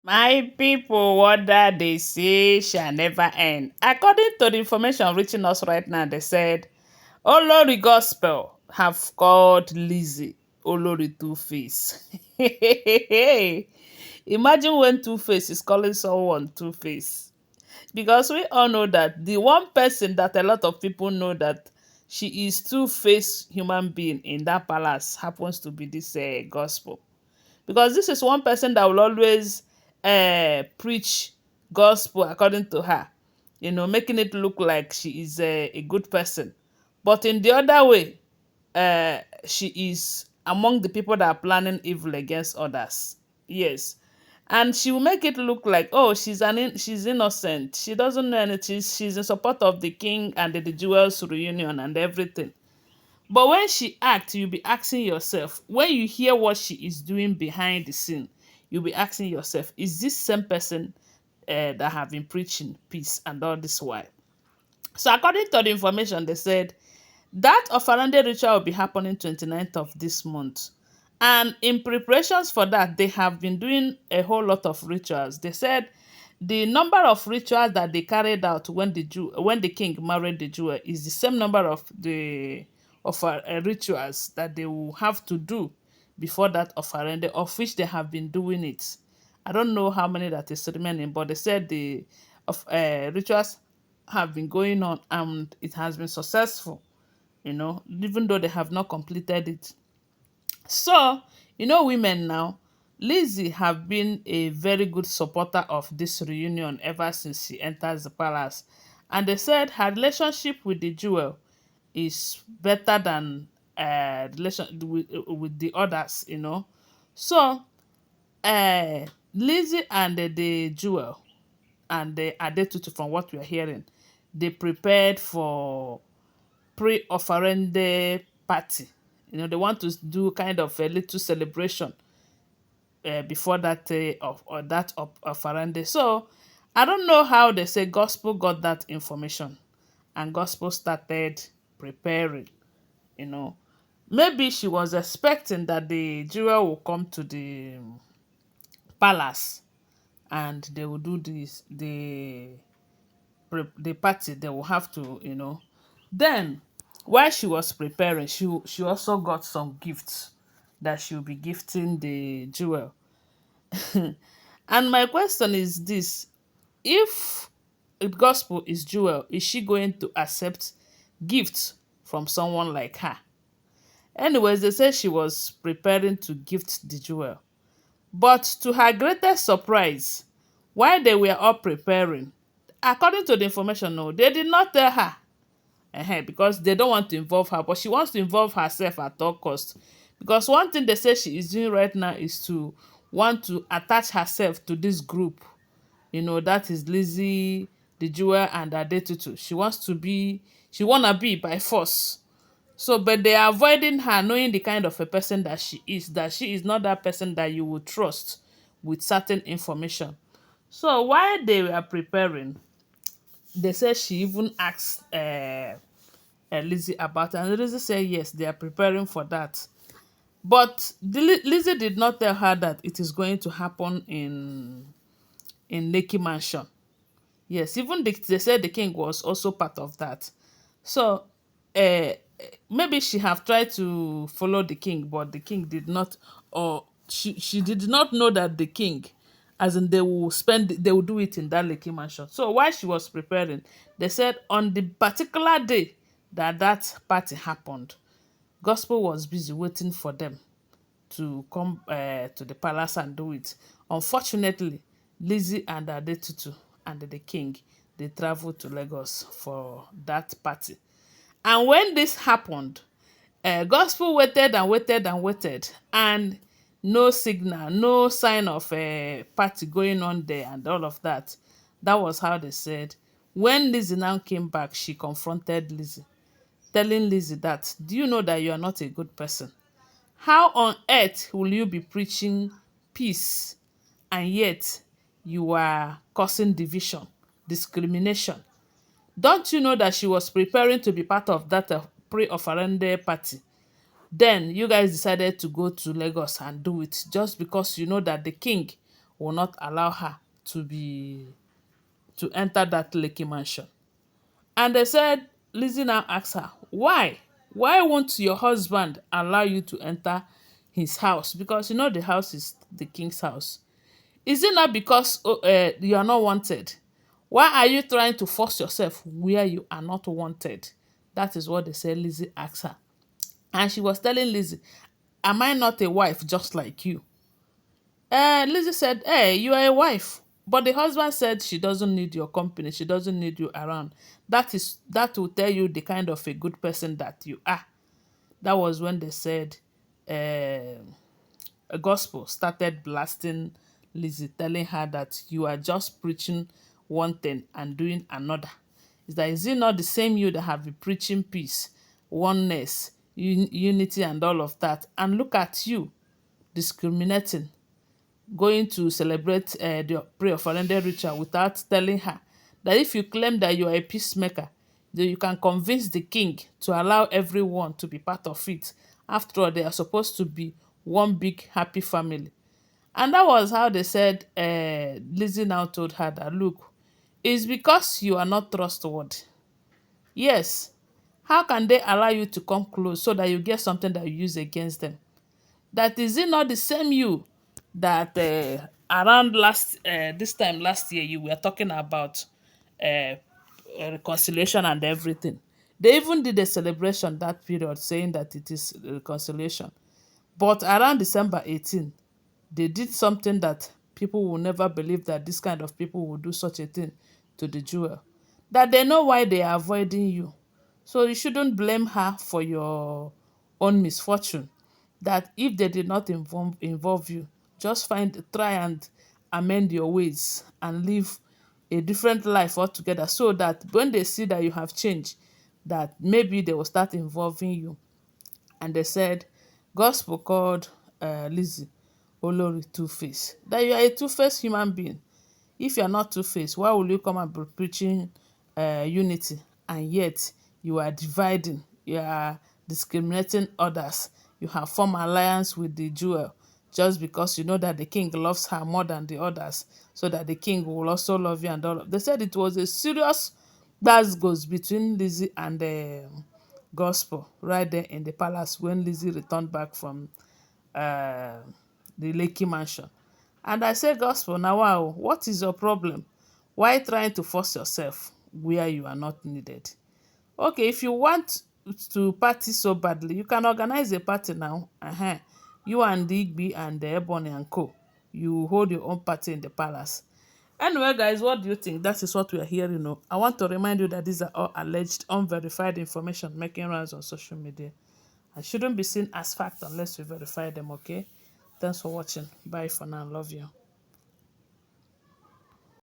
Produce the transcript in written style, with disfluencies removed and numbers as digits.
My people, what that they say shall never end. According to the information reaching us right now, they said Olori Gospel have called Lizzy Olori Two-Face. Imagine when Two-Face is calling someone Two-Face. Because we all know that the one person that a lot of people know that she is two-faced human being in that palace happens to be this gospel, because this is one person that will always preach gospel according to her, making it look like she is a good person, but in the other way, she is among the people that are planning evil against others. Yes. And she will make it look like, oh, she's innocent, she doesn't know anything, she's in support of the king and the jewels reunion and everything. But when she acts, you'll be asking yourself, when you hear what she is doing behind the scene, you'll be asking yourself, is this same person that have been preaching peace and all this while? So according to the information, they said that Ofarende ritual will be happening 29th of this month. And in preparations for that, they have been doing a whole lot of rituals. They said the number of rituals that they carried out when the king married the jewel is the same number of the rituals that they will have to do before that Ofarende, of which they have been doing it. I don't know how many that is remaining, but they said the rituals have been going on and it has been successful, even though they have not completed it. So, women now, Lizzie have been a very good supporter of this reunion ever since she enters the palace. And they said her relationship with the jewel is better than relation with the others. So, uh, Lizzie and the jewel and the Adetutu, from what we are hearing, they prepared for pre-offerende party. They want to do kind of a little celebration before that of offerende. So I don't know how they say gospel got that information, and gospel started preparing. You know, maybe she was expecting that the jewel will come to the palace and they will do this the party. They will have to, then while she was preparing, she also got some gifts that she will be gifting the jewel. And my question is this: if the gospel is jewel, is she going to accept gifts from someone like her? Anyways, they say she was preparing to gift the jewel, but to her greatest surprise, while they were all preparing, according to the information, no, they did not tell her. Because they don't want to involve her, but she wants to involve herself at all costs. Because one thing they say she is doing right now is to want to attach herself to this group. That is Lizzie, the Jewel, and Adetutu. She wanna be by force. So, but they are avoiding her, knowing the kind of a person that she is not that person that you would trust with certain information. So while they were preparing, they said she even asked Lizzie about it, and Lizzie said yes, they are preparing for that. But Lizzie did not tell her that it is going to happen in Lakey Mansion. Yes, even they said the king was also part of that. So uh, maybe she have tried to follow the king, but the king did not, or she did not know that the king, as in they will do it in that Lakey Mansion. So while she was preparing, they said on the particular day that party happened, gospel was busy waiting for them to come to the palace and do it. Unfortunately, Lizzie and Adetutu and the king, they traveled to Lagos for that party. And when this happened, gospel waited and waited and waited, and no signal, no sign of a party going on there and all of that. That was how they said. When Lizzie now came back, she confronted Lizzie, telling Lizzie that, do you know that you are not a good person? How on earth will you be preaching peace and yet you are causing division, discrimination? Don't you know that she was preparing to be part of that pre-offerende party? Then you guys decided to go to Lagos and do it just because you know that the king will not allow her to enter that Lekki mansion. And they said, Lizzie now asked her, why? Why won't your husband allow you to enter his house? Because you know the house is the king's house. Is it not because you are not wanted? Why are you trying to force yourself where you are not wanted? That is what they said Lizzie asked her. And she was telling Lizzie, am I not a wife just like you? Lizzie said, hey, you are a wife. But the husband said she doesn't need your company. She doesn't need you around. That will tell you the kind of a good person that you are. That was when they said a gospel started blasting Lizzie, telling her that you are just preaching one thing and doing another. Is it not the same you that have been preaching peace, oneness, unity, and all of that? And look at you discriminating, going to celebrate the pre-Ofarende ritual without telling her that if you claim that you are a peacemaker, then you can convince the king to allow everyone to be part of it. After all, they are supposed to be one big happy family. And that was how they said Lizzie now told her that, look, it's because you are not trustworthy. Yes. How can they allow you to come close so that you get something that you use against them? That is it not the same you that around this time last year you were talking about uh, reconciliation and everything. They even did a celebration that period saying that it is reconciliation. But around December 18, they did something that people will never believe that this kind of people will do such a thing to the jewel. That they know why they are avoiding you. So you shouldn't blame her for your own misfortune. That if they did not involve you, just try and amend your ways and live a different life altogether so that when they see that you have changed, that maybe they will start involving you. And they said, gospel called Lizzie Olori Two-Face. That you are a two-faced human being. If you are not two-faced, why will you come and be preaching unity and yet you are dividing, you are discriminating others, you have formed alliance with the jewel just because you know that the king loves her more than the others, so that the king will also love you and all. They said it was a serious that goes between Lizzie and gospel right there in the palace when Lizzie returned back from uh, the Lakey mansion. And I say, gospel, now wow, what is your problem? Why trying to force yourself where you are not needed? Okay, if you want to party so badly, you can organize a party now. You and Digby and the Ebony and Co. You hold your own party in the palace. Anyway, guys, what do you think? That is what we are hearing. I want to remind you that these are all alleged, unverified information making rounds on social media and shouldn't be seen as fact unless we verify them, okay? Thanks for watching. Bye for now. Love you.